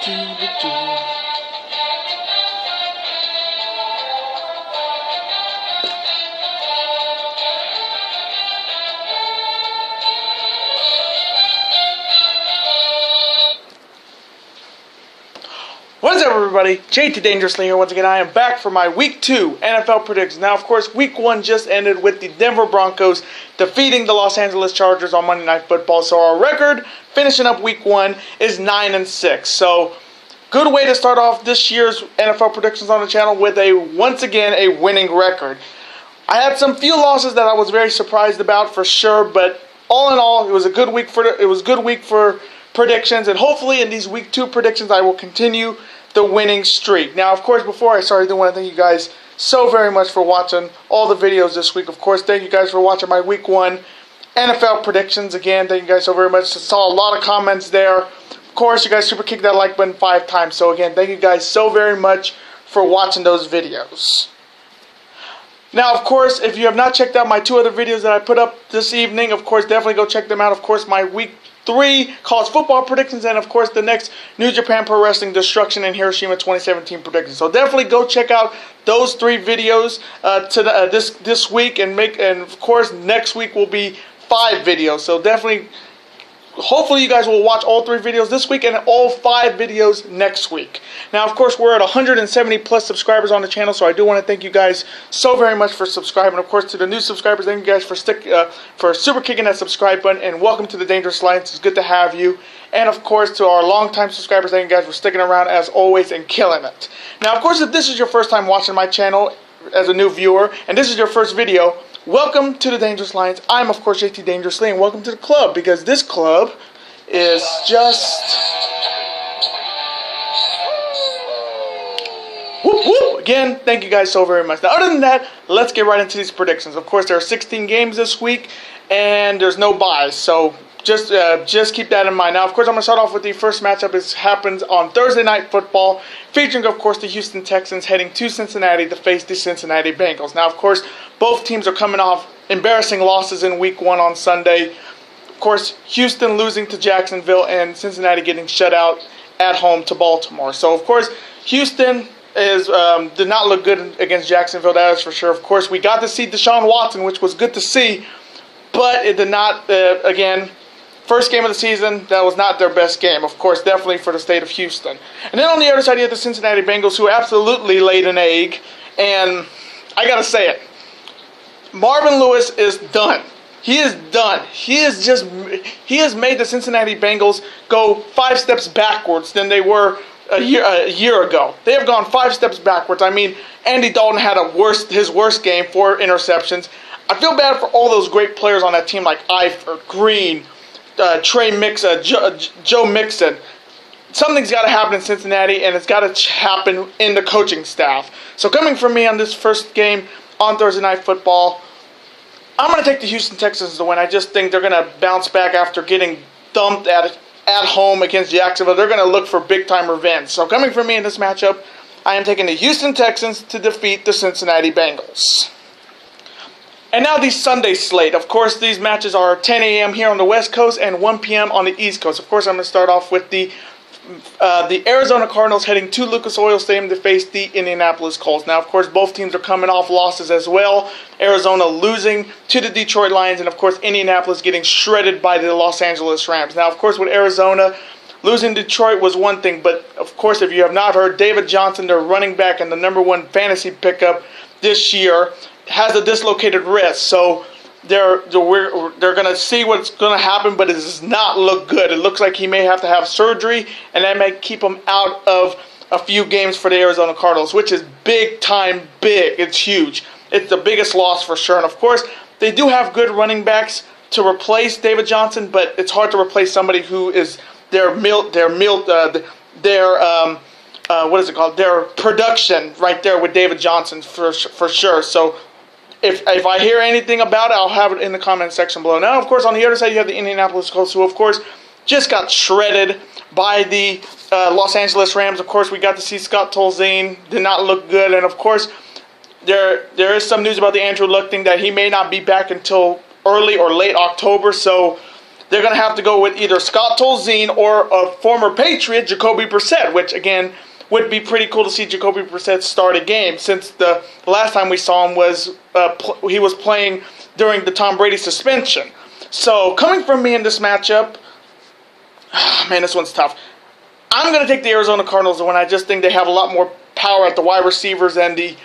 What is up, everybody? JT Dangerously here once again. I am back for my Week 2 NFL predictions. Now, of course, Week 1 just ended with the Denver Broncos defeating the Los Angeles Chargers on Monday Night Football. So our record finishing up Week 1 is 9-6. So good way to start off this year's NFL predictions on the channel with once again a winning record. I had some few losses that I was very surprised about for sure, but all in all, it was a good week for predictions, and hopefully in these Week 2 predictions I will continue the winning streak. Now, of course, before I start, I do want to thank you guys so very much for watching all the videos this week. Of course, thank you guys for watching my Week 1 NFL predictions. Again, thank you guys so very much. I saw a lot of comments there. Of course, you guys super kicked that like button 5 times. So again, thank you guys so very much for watching those videos. Now, of course, if you have not checked out my 2 other videos that I put up this evening, of course, definitely go check them out. Of course, my Week 3 college football predictions, and of course the next New Japan Pro Wrestling Destruction in Hiroshima 2017 predictions. So definitely go check out those 3 videos this week, and of course next week will be 5 videos. So definitely, hopefully you guys will watch all 3 videos this week and all 5 videos next week. Now, of course, we're at 170 plus subscribers on the channel, so I do want to thank you guys so very much for subscribing. Of course, to the new subscribers, thank you guys for super kicking that subscribe button, and welcome to the Dangerous Alliance. It's good to have you. And of course, to our longtime subscribers, thank you guys for sticking around as always and killing it. Now, of course, if this is your first time watching my channel as a new viewer, and this is your first video, welcome to the Dangerous Alliance. I'm, of course, JT Dangerously, and welcome to the club, because this club is just whoop whoop. Again, thank you guys so very much. Now, other than that, let's get right into these predictions. Of course, there are 16 games this week, and there's no buys, so just keep that in mind. Now, of course, I'm going to start off with the first matchup. It happens on Thursday Night Football, featuring, of course, the Houston Texans heading to Cincinnati to face the Cincinnati Bengals. Now, of course, both teams are coming off embarrassing losses in Week 1 on Sunday. Of course, Houston losing to Jacksonville and Cincinnati getting shut out at home to Baltimore. So, of course, Houston did not look good against Jacksonville, that is for sure. Of course, we got to see Deshaun Watson, which was good to see, but it did not, again, first game of the season, that was not their best game, of course, definitely for the state of Houston. And then on the other side, you have the Cincinnati Bengals, who absolutely laid an egg, and I gotta say it, Marvin Lewis is done. He is done. He has made the Cincinnati Bengals go 5 steps backwards than they were a year ago. They have gone 5 steps backwards. I mean, Andy Dalton had his worst game, 4 interceptions. I feel bad for all those great players on that team like Eifert, Green, Trey Mixon, Joe Mixon. Something's got to happen in Cincinnati, and it's got to happen in the coaching staff. So coming from me on this first game on Thursday Night Football, I'm going to take the Houston Texans to win. I just think they're going to bounce back after getting thumped at home against Jacksonville. They're going to look for big-time revenge. So coming from me in this matchup, I am taking the Houston Texans to defeat the Cincinnati Bengals. And now the Sunday slate. Of course, these matches are 10 a.m. here on the West Coast and 1 p.m. on the East Coast. Of course, I'm going to start off with the Arizona Cardinals heading to Lucas Oil Stadium to face the Indianapolis Colts. Now, of course, both teams are coming off losses as well. Arizona losing to the Detroit Lions, and, of course, Indianapolis getting shredded by the Los Angeles Rams. Now, of course, with Arizona, losing Detroit was one thing, but, of course, if you have not heard, David Johnson, their running back and the #1 fantasy pickup this year, has a dislocated wrist. So they're going to see what's going to happen, but it does not look good. It looks like he may have to have surgery, and that may keep him out of a few games for the Arizona Cardinals, which is big time big. It's huge. It's the biggest loss for sure. And, of course, they do have good running backs to replace David Johnson, but it's hard to replace somebody who is their production right there with David Johnson for sure. So if I hear anything about it, I'll have it in the comment section below. Now, of course, on the other side, you have the Indianapolis Colts, who, of course, just got shredded by the Los Angeles Rams. Of course, we got to see Scott Tolzien. Did not look good. And, of course, there is some news about the Andrew Luck thing that he may not be back until early or late October. So they're going to have to go with either Scott Tolzien or a former Patriot, Jacoby Brissett, which, again, would be pretty cool to see Jacoby Brissett start a game, since the last time we saw him was he was playing during the Tom Brady suspension. So, coming from me in this matchup, man, this one's tough. I'm going to take the Arizona Cardinals when I just think they have a lot more power at the wide receivers and the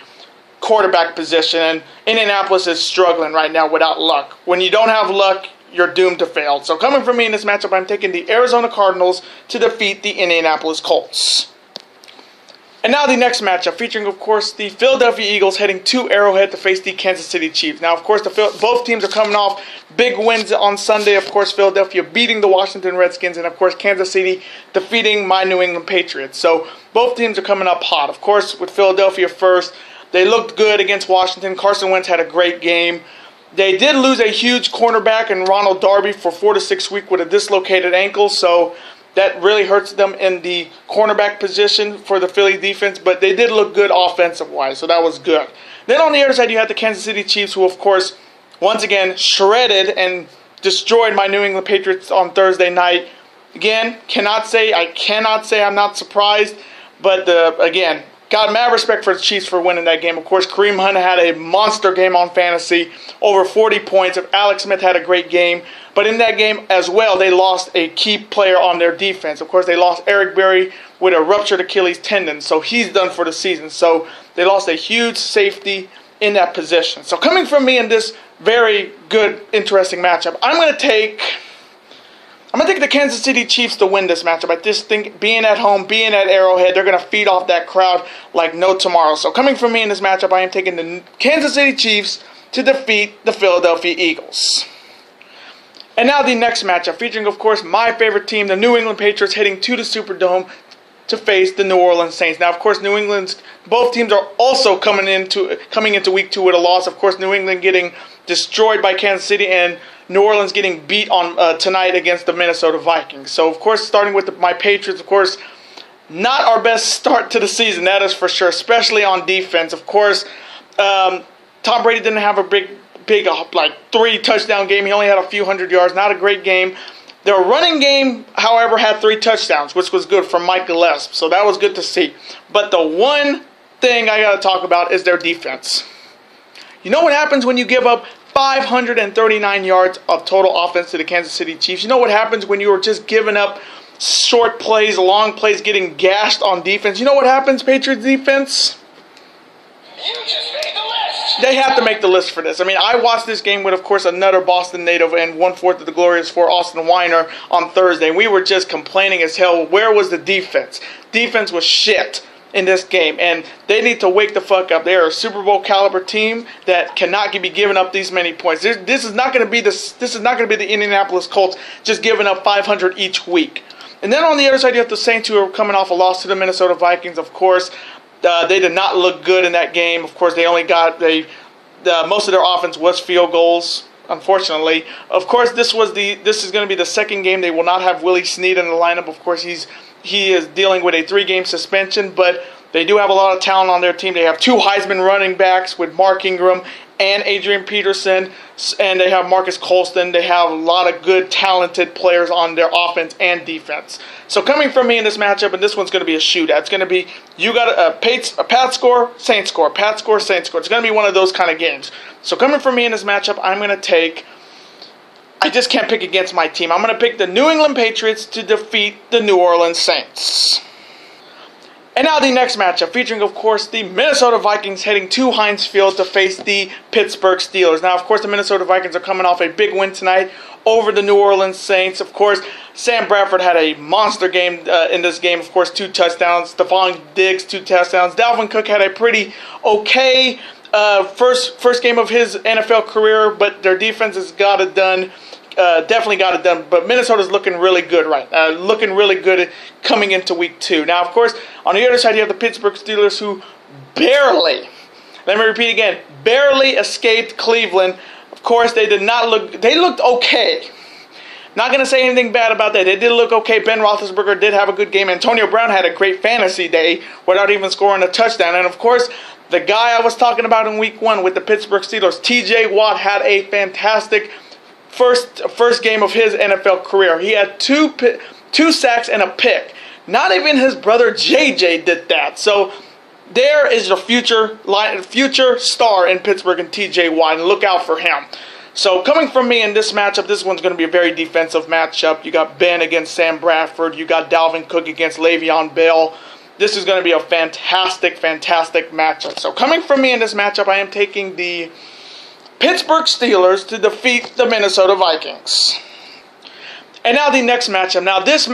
quarterback position, and Indianapolis is struggling right now without luck. When you don't have luck, you're doomed to fail. So coming from me in this matchup, I'm taking the Arizona Cardinals to defeat the Indianapolis Colts. And now the next matchup, featuring, of course, the Philadelphia Eagles heading to Arrowhead to face the Kansas City Chiefs. Now, of course, both teams are coming off big wins on Sunday. Of course, Philadelphia beating the Washington Redskins, and, of course, Kansas City defeating my New England Patriots. So both teams are coming up hot. Of course, with Philadelphia first, they looked good against Washington. Carson Wentz had a great game. They did lose a huge cornerback in Ronald Darby for 4 to 6 weeks with a dislocated ankle, so that really hurts them in the cornerback position for the Philly defense, but they did look good offensive-wise, so that was good. Then on the other side, you had the Kansas City Chiefs, who, of course, once again, shredded and destroyed my New England Patriots on Thursday night. Again, I cannot say I'm not surprised, but again, got mad respect for the Chiefs for winning that game. Of course, Kareem Hunt had a monster game on fantasy, over 40 points. Alex Smith had a great game. But in that game as well, they lost a key player on their defense. Of course, they lost Eric Berry with a ruptured Achilles tendon, so he's done for the season. So they lost a huge safety in that position. So coming from me in this very good, interesting matchup, I'm going to take the Kansas City Chiefs to win this matchup. I just think being at home, being at Arrowhead, they're going to feed off that crowd like no tomorrow. So coming from me in this matchup, I am taking the Kansas City Chiefs to defeat the Philadelphia Eagles. And now the next matchup, featuring, of course, my favorite team, the New England Patriots, heading to the Superdome to face the New Orleans Saints. Now, of course, both teams are also coming into Week 2 with a loss. Of course, New England getting destroyed by Kansas City, and New Orleans getting beat on tonight against the Minnesota Vikings. So, of course, starting with my Patriots, of course, not our best start to the season, that is for sure, especially on defense. Of course, Tom Brady didn't have a big 3-touchdown game. He only had a few hundred yards. Not a great game. Their running game, however, had 3 touchdowns, which was good from Mike Gillespie. So that was good to see. But the one thing I got to talk about is their defense. You know what happens when you give up 539 yards of total offense to the Kansas City Chiefs? You know what happens when you are just giving up short plays, long plays, getting gashed on defense? You know what happens, Patriots defense? You just made the list. They have to make the list for this. I mean, I watched this game with, of course, another Boston native and 1/4 of the Glorious for Austin Weiner on Thursday. And we were just complaining as hell. Where was the defense? Defense was shit in this game, and they need to wake the fuck up. They are a Super Bowl caliber team that cannot be giving up these many points. This is not going to be the Indianapolis Colts just giving up 500 each week. And then on the other side, you have the Saints, who are coming off a loss to the Minnesota Vikings. Of course, they did not look good in that game. Of course, they only got most of their offense was field goals, unfortunately. Of course, this is going to be the second game they will not have Willie Snead in the lineup. Of course, he is dealing with a 3-game suspension, but they do have a lot of talent on their team. They have 2 Heisman running backs with Mark Ingram and Adrian Peterson, and they have Marcus Colston. They have a lot of good, talented players on their offense and defense. So coming from me in this matchup, and this one's going to be a shootout. It's going to be, you got a Pat score, Saints score, Pat score, Saints score. It's going to be one of those kind of games. So coming from me in this matchup, I'm going to I just can't pick against my team. I'm going to pick the New England Patriots to defeat the New Orleans Saints. And now the next matchup, featuring, of course, the Minnesota Vikings heading to Heinz Field to face the Pittsburgh Steelers. Now, of course, the Minnesota Vikings are coming off a big win tonight over the New Orleans Saints. Of course, Sam Bradford had a monster game in this game. Of course, 2 touchdowns. Stephon Diggs, 2 touchdowns. Dalvin Cook had a pretty okay first game of his NFL career, but their defense has got it done. Definitely got it done, but Minnesota's looking really good looking really good coming into Week 2. Now, of course, on the other side, you have the Pittsburgh Steelers, who barely escaped Cleveland. Of course, they looked okay. Not going to say anything bad about that. They did look okay. Ben Roethlisberger did have a good game. Antonio Brown had a great fantasy day without even scoring a touchdown. And, of course, the guy I was talking about in Week 1 with the Pittsburgh Steelers, TJ Watt, had a fantastic first game of his NFL career. He had two sacks and a pick. Not even his brother JJ did that. So there is the future star in Pittsburgh and TJ Watt, and look out for him. So coming from me in this matchup, this one's going to be a very defensive matchup. You got Ben against Sam Bradford. You got Dalvin Cook against Le'Veon Bell. This is going to be a fantastic matchup. So coming from me in this matchup, I am taking the Pittsburgh Steelers to defeat the Minnesota Vikings. And now the next matchup. Now this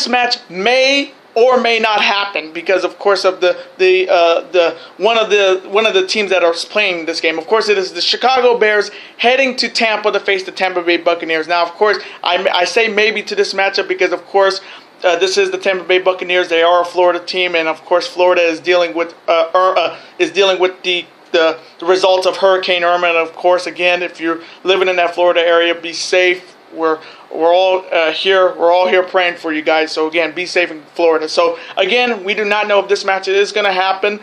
match may or may not happen because, of course, of one of the teams that are playing this game. Of course, it is the Chicago Bears heading to Tampa to face the Tampa Bay Buccaneers. Now, of course, I say maybe to this matchup because, of course, this is the Tampa Bay Buccaneers. They are a Florida team, and of course, Florida is dealing with the results of Hurricane Irma. And of course, again, if you're living in that Florida area, be safe. We're all here. We're all here praying for you guys. So again, be safe in Florida. So again, we do not know if this match is going to happen,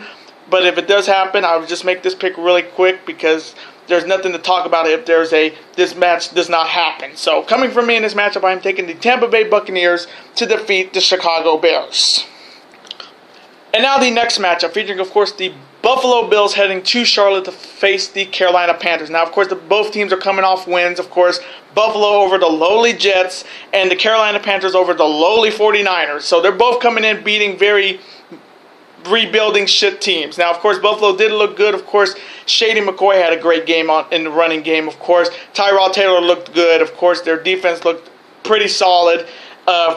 but if it does happen, I would just make this pick really quick because there's nothing to talk about if this match does not happen. So coming from me in this matchup, I am taking the Tampa Bay Buccaneers to defeat the Chicago Bears. And now the next matchup, featuring, of course, the Buffalo Bills heading to Charlotte to face the Carolina Panthers. Now, of course, both teams are coming off wins. Of course, Buffalo over the lowly Jets and the Carolina Panthers over the lowly 49ers. So they're both coming in beating very rebuilding shit teams. Now, of course, Buffalo did look good. Of course, Shady McCoy had a great game in the running game. Of course, Tyrod Taylor looked good. Of course, their defense looked pretty solid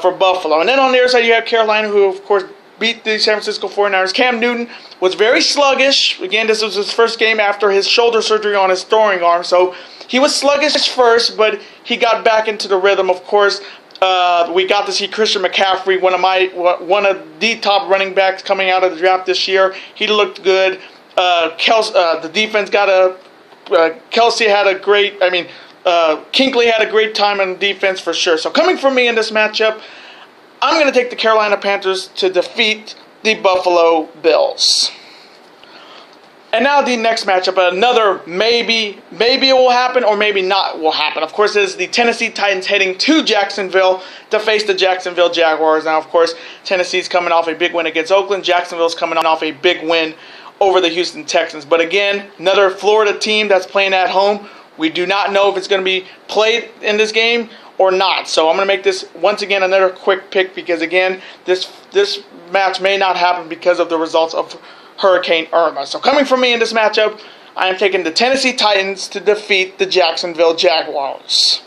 for Buffalo. And then on the other side, you have Carolina, who, of course, beat the San Francisco 49ers. Cam Newton was very sluggish. Again, this was his first game after his shoulder surgery on his throwing arm. So he was sluggish first, but he got back into the rhythm. Of course, we got to see Christian McCaffrey, one of the top running backs coming out of the draft this year. He looked good. The defense Kelsey had a great. Kinkley had a great time on defense for sure. So coming from me in this matchup, I'm going to take the Carolina Panthers to defeat the Buffalo Bills. And now the next matchup, another maybe it will happen or maybe not will happen. Of course, it is the Tennessee Titans heading to Jacksonville to face the Jacksonville Jaguars. Now, of course, Tennessee's coming off a big win against Oakland. Jacksonville's coming off a big win over the Houston Texans. But again, another Florida team that's playing at home. We do not know if it's going to be played in this game or not. So I'm going to make this, once again, another quick pick because, again, this match may not happen because of the results of Hurricane Irma. So coming from me in this matchup, I am taking the Tennessee Titans to defeat the Jacksonville Jaguars.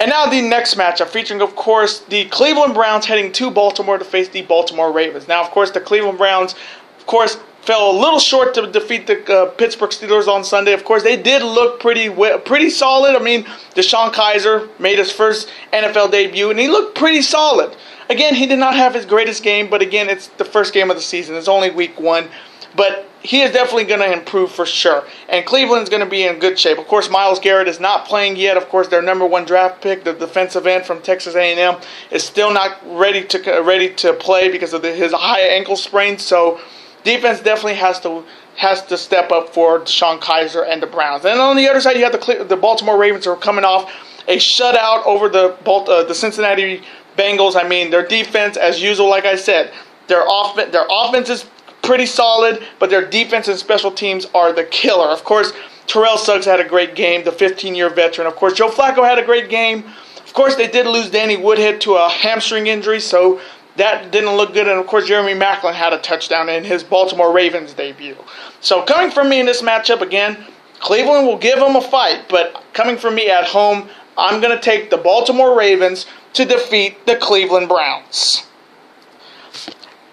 And now the next matchup, featuring, of course, the Cleveland Browns heading to Baltimore to face the Baltimore Ravens. Now, of course, the Cleveland Browns, of course, fell a little short to defeat the Pittsburgh Steelers on Sunday. Of course, they did look pretty solid. I mean, Deshaun Kaiser made his first NFL debut, and he looked pretty solid. Again, he did not have his greatest game, but again, it's the first game of the season. It's only week 1. But he is definitely going to improve for sure. And Cleveland's going to be in good shape. Of course, Myles Garrett is not playing yet. Of course, their number 1 draft pick, the defensive end from Texas A&M, is still not ready to play because of his high ankle sprain. So defense definitely has to step up for Deshaun Kaiser and the Browns. And on the other side, you have the Baltimore Ravens, who are coming off a shutout over the Cincinnati Bengals. I mean, their defense, as usual, like I said, their offense is pretty solid, but their defense and special teams are the killer. Of course, Terrell Suggs had a great game, the 15-year veteran. Of course, Joe Flacco had a great game. Of course, they did lose Danny Woodhead to a hamstring injury, so that didn't look good. And, of course, Jeremy Maclin had a touchdown in his Baltimore Ravens debut. So coming from me in this matchup, again, Cleveland will give them a fight, but coming from me at home, I'm going to take the Baltimore Ravens to defeat the Cleveland Browns.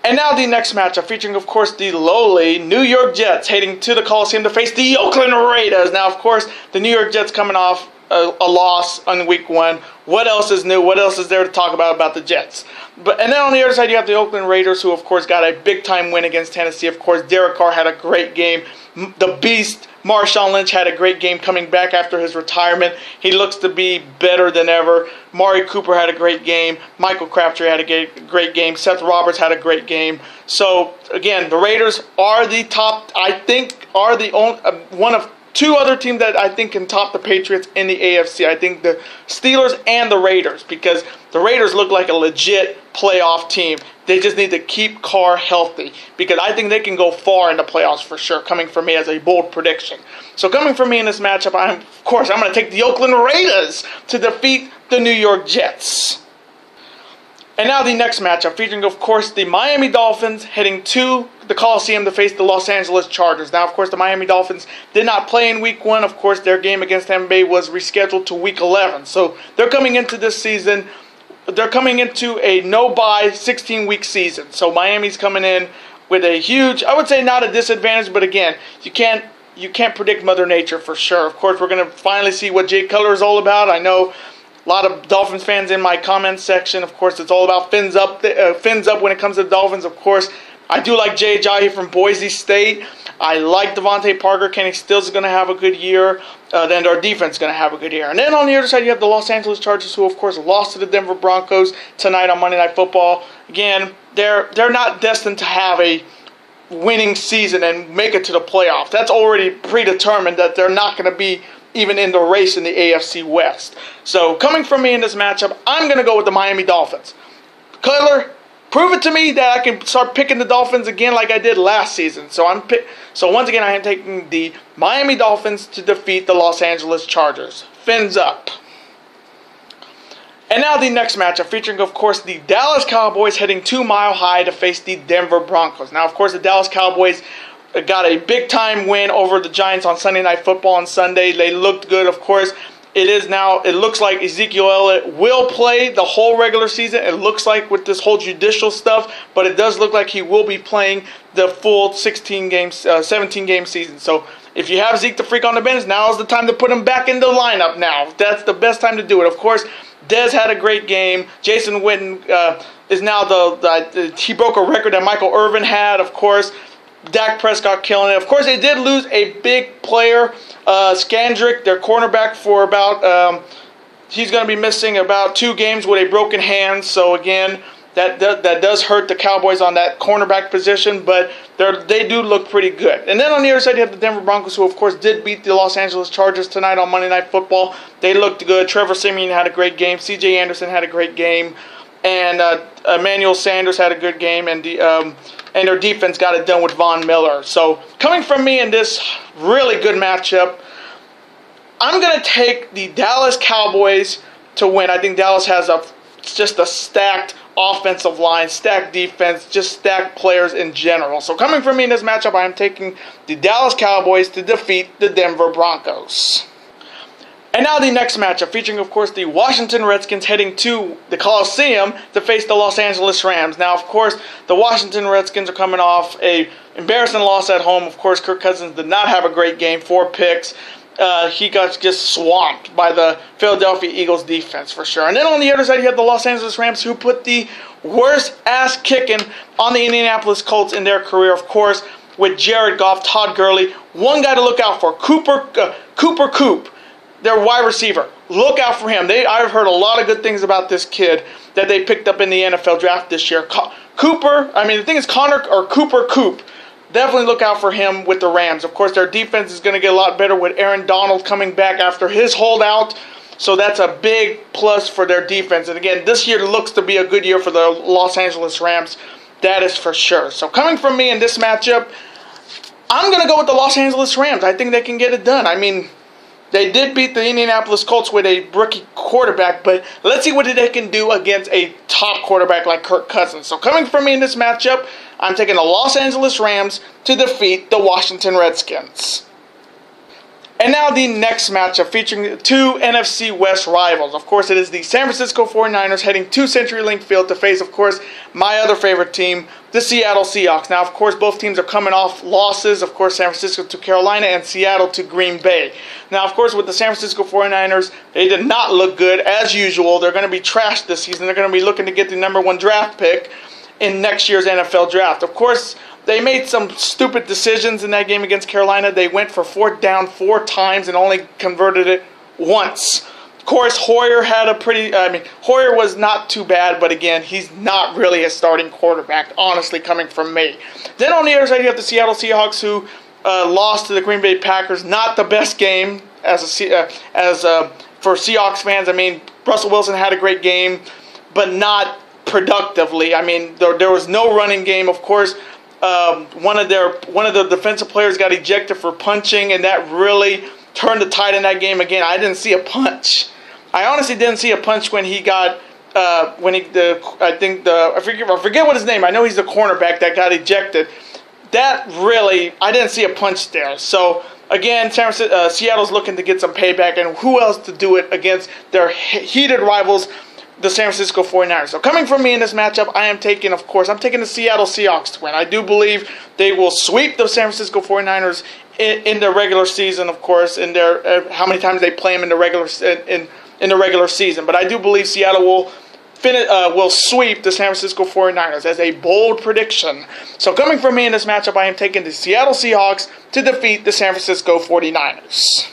And now the next matchup, featuring, of course, the lowly New York Jets heading to the Coliseum to face the Oakland Raiders. Now, of course, the New York Jets coming off a loss on week 1. What else is new? What else is there to talk about the Jets? And then on the other side, you have the Oakland Raiders, who, of course, got a big-time win against Tennessee. Of course, Derek Carr had a great game. The Beast, Marshawn Lynch, had a great game coming back after his retirement. He looks to be better than ever. Mari Cooper had a great game. Michael Crabtree had a great game. Seth Roberts had a great game. So, again, the Raiders are the top, I think, are the only, one of two other teams that I think can top the Patriots in the AFC. I think the Steelers and the Raiders, because the Raiders look like a legit playoff team. They just need to keep Carr healthy, because I think they can go far in the playoffs for sure, coming from me as a bold prediction. So coming from me in this matchup, I'm going to take the Oakland Raiders to defeat the New York Jets. And now the next matchup, featuring, of course, the Miami Dolphins heading to the Coliseum to face the Los Angeles Chargers. Now, of course, the Miami Dolphins did not play in Week 1. Of course, their game against Tampa Bay was rescheduled to Week 11. So they're coming into this season, they're coming into a no-bye 16-week season. So Miami's coming in with a huge, I would say not a disadvantage, but again, you can't predict Mother Nature for sure. Of course, we're going to finally see what Jay Cutler is all about. I know a lot of Dolphins fans in my comments section. Of course, it's all about fins up when it comes to the Dolphins. Of course, I do like Jay Ajayi from Boise State. I like Devontae Parker. Kenny Stills is going to have a good year. Then our defense is going to have a good year. And then on the other side, you have the Los Angeles Chargers, who, of course, lost to the Denver Broncos tonight on Monday Night Football. Again, they're not destined to have a winning season and make it to the playoffs. That's already predetermined that they're not going to be even in the race in the AFC West. So coming from me in this matchup, I'm going to go with the Miami Dolphins. Cutler, prove it to me that I can start picking the Dolphins again like I did last season. So once again, I am taking the Miami Dolphins to defeat the Los Angeles Chargers. Fins up. And now the next matchup, featuring, of course, the Dallas Cowboys heading to Mile High to face the Denver Broncos. Now, of course, the Dallas Cowboys got a big-time win over the Giants on Sunday Night Football on Sunday. They looked good, of course. It looks like Ezekiel Elliott will play the whole regular season. It looks like with this whole judicial stuff, but it does look like he will be playing the full 17-game season. So if you have Zeke the Freak on the bench, now is the time to put him back in the lineup now. That's the best time to do it. Of course, Dez had a great game. Jason Witten is now he broke a record that Michael Irvin had, of course. Dak Prescott killing it. Of course, they did lose a big player, Skandrick, their cornerback, for about, he's going to be missing about 2 games with a broken hand. So, again, that does hurt the Cowboys on that cornerback position, but they do look pretty good. And then on the other side, you have the Denver Broncos, who, of course, did beat the Los Angeles Chargers tonight on Monday Night Football. They looked good. Trevor Siemian had a great game. C.J. Anderson had a great game. And Emmanuel Sanders had a good game. And their defense got it done with Von Miller. So, coming from me in this really good matchup, I'm going to take the Dallas Cowboys to win. I think Dallas has just a stacked offensive line, stacked defense, just stacked players in general. So, coming from me in this matchup, I am taking the Dallas Cowboys to defeat the Denver Broncos. And now the next matchup, featuring, of course, the Washington Redskins heading to the Coliseum to face the Los Angeles Rams. Now, of course, the Washington Redskins are coming off an embarrassing loss at home. Of course, Kirk Cousins did not have a great game, 4 picks. He got just swamped by the Philadelphia Eagles defense for sure. And then on the other side, you have the Los Angeles Rams, who put the worst ass kicking on the Indianapolis Colts in their career, of course, with Jared Goff, Todd Gurley. One guy to look out for, Cooper Kupp, their wide receiver. Look out for him. I've heard a lot of good things about this kid that they picked up in the NFL draft this year. Cooper Kupp. Definitely look out for him with the Rams. Of course, their defense is going to get a lot better with Aaron Donald coming back after his holdout. So that's a big plus for their defense. And again, this year looks to be a good year for the Los Angeles Rams. That is for sure. So coming from me in this matchup, I'm going to go with the Los Angeles Rams. I think they can get it done. I mean, they did beat the Indianapolis Colts with a rookie quarterback, but let's see what they can do against a top quarterback like Kirk Cousins. So coming from me in this matchup, I'm taking the Los Angeles Rams to defeat the Washington Redskins. And now the next matchup, featuring 2 NFC West rivals. Of course, it is the San Francisco 49ers heading to CenturyLink Field to face, of course, my other favorite team, the Seattle Seahawks. Now, of course, both teams are coming off losses. Of course, San Francisco to Carolina and Seattle to Green Bay. Now, of course, with the San Francisco 49ers, they did not look good as usual. They're going to be trashed this season. They're going to be looking to get the number 1 draft pick in next year's NFL draft. Of course, they made some stupid decisions in that game against Carolina. They went for 4th down 4 times and only converted it once. Of course, Hoyer was not too bad, but again, he's not really a starting quarterback, honestly, coming from me. Then on the other side, you have the Seattle Seahawks, who loss to the Green Bay Packers. Not the best game for Seahawks fans. I mean, Russell Wilson had a great game, but not productively. I mean, there was no running game. Of course, one of the defensive players got ejected for punching, and that really turned the tide in that game again. I didn't see a punch. I honestly didn't see a punch when he got I forget what his name. I know he's the cornerback that got ejected. That really, I didn't see a punch there. So again, Seattle's looking to get some payback, and who else to do it against their heated rivals, the San Francisco 49ers. So coming from me in this matchup, I'm taking the Seattle Seahawks to win. I do believe they will sweep the San Francisco 49ers in the regular season, of course, in their how many times they play them in the regular season. But I do believe Seattle will sweep the San Francisco 49ers as a bold prediction. So coming from me in this matchup, I am taking the Seattle Seahawks to defeat the San Francisco 49ers.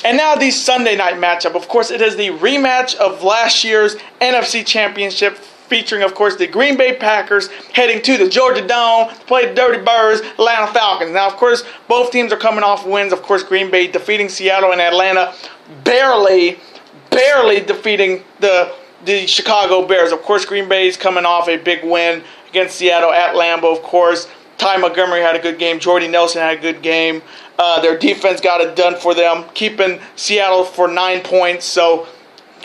And now the Sunday night matchup. Of course, it is the rematch of last year's NFC Championship, featuring, of course, the Green Bay Packers heading to the Georgia Dome to play the Dirty Birds, Atlanta Falcons. Now, of course, both teams are coming off wins. Of course, Green Bay defeating Seattle, and Atlanta barely defeating the Chicago Bears. Of course, Green Bay is coming off a big win against Seattle at Lambeau. Of course, Ty Montgomery had a good game. Jordy Nelson had a good game. Their defense got it done for them, keeping Seattle for 9 points. So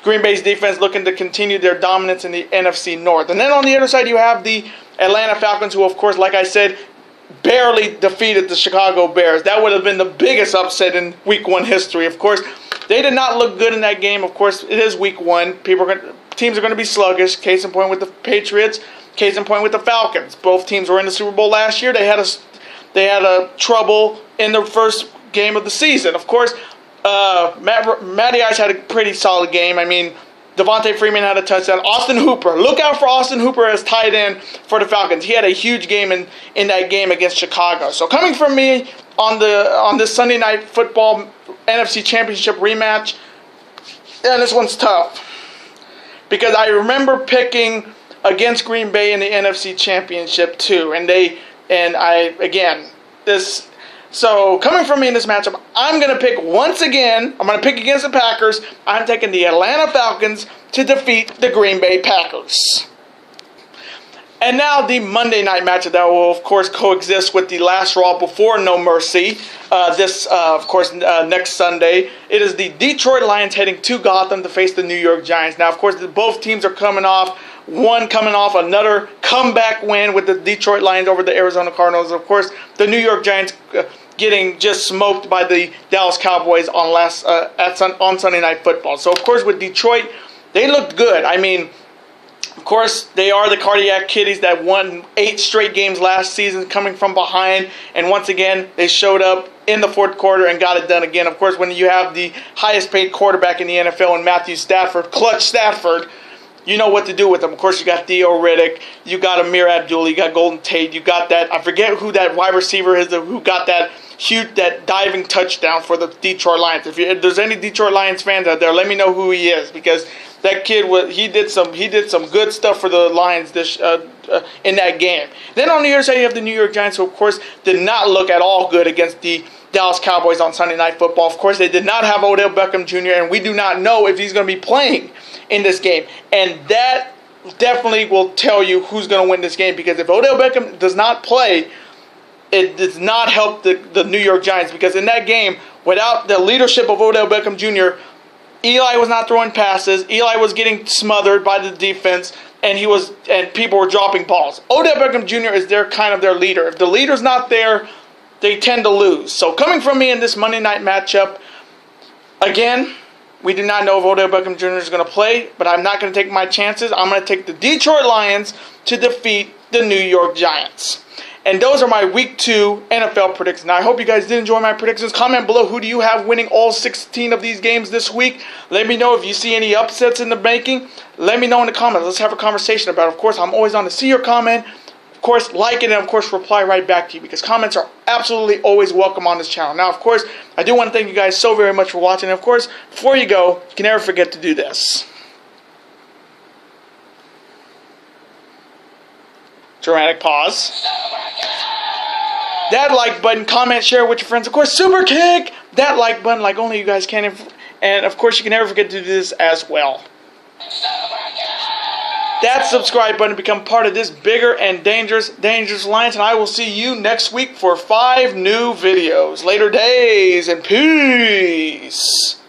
Green Bay's defense looking to continue their dominance in the NFC North. And then on the other side, you have the Atlanta Falcons, who, of course, like I said, barely defeated the Chicago Bears. That would have been the biggest upset in Week 1 history. Of course, they did not look good in that game. Of course, it is Week 1. Teams are going to be sluggish. Case in point with the Patriots. Case in point with the Falcons. Both teams were in the Super Bowl last year. They had a trouble in the first game of the season. Of course, Matty Ice had a pretty solid game. I mean, Devontae Freeman had a touchdown. Austin Hooper. Look out for Austin Hooper as tight end for the Falcons. He had a huge game in that game against Chicago. So coming from me on this Sunday Night Football NFC Championship rematch, and this one's tough, because I remember picking against Green Bay in the NFC Championship too, So coming from me in this matchup, I'm going to pick once again. I'm going to pick against the Packers. I'm taking the Atlanta Falcons to defeat the Green Bay Packers. And now the Monday night matchup that will, of course, coexist with the last Raw before No Mercy. Next Sunday. It is the Detroit Lions heading to Gotham to face the New York Giants. Now, of course, both teams are coming off another comeback win with the Detroit Lions over the Arizona Cardinals. Of course, the New York Giants getting just smoked by the Dallas Cowboys on Sunday Night Football. So, of course, with Detroit, they looked good. I mean, of course, they are the Cardiac Kitties that won 8 straight games last season coming from behind. And once again, they showed up in the fourth quarter and got it done again. Of course, when you have the highest paid quarterback in the NFL in Matthew Stafford, Clutch Stafford, you know what to do with them. Of course, you got Theo Riddick, you got Amir Abdul, you got Golden Tate, you got that, I forget who that wide receiver is, who got that diving touchdown for the Detroit Lions. If there's any Detroit Lions fans out there, let me know who he is, because that kid he did some good stuff for the Lions in that game. Then on the other side, you have the New York Giants, who of course did not look at all good against the Dallas Cowboys on Sunday Night Football. Of course, they did not have Odell Beckham Jr., and we do not know if he's going to be playing in this game. And that definitely will tell you who's going to win this game, because if Odell Beckham does not play, it does not help the New York Giants, because in that game, without the leadership of Odell Beckham Jr., Eli was not throwing passes. Eli was getting smothered by the defense, and people were dropping balls. Odell Beckham Jr. is their leader. If the leader's not there, they tend to lose. So coming from me in this Monday night matchup, again, we do not know if Odell Beckham Jr. is going to play, but I'm not going to take my chances. I'm going to take the Detroit Lions to defeat the New York Giants. And those are my Week 2 NFL predictions. Now, I hope you guys did enjoy my predictions. Comment below, who do you have winning all 16 of these games this week? Let me know if you see any upsets in the making. Let me know in the comments. Let's have a conversation about it. Of course, I'm always on to see your comment. Of course, like it, and of course, reply right back to you, because comments are absolutely always welcome on this channel. Now, of course, I do want to thank you guys so very much for watching. And of course, before you go, you can never forget to do this. Dramatic pause. that like button, comment, share with your friends. Of course, super kick that like button like only you guys can. And of course, you can never forget to do this as well. That subscribe button to become part of this bigger and dangerous alliance. And I will see you next week for 5 new videos. Later days and peace.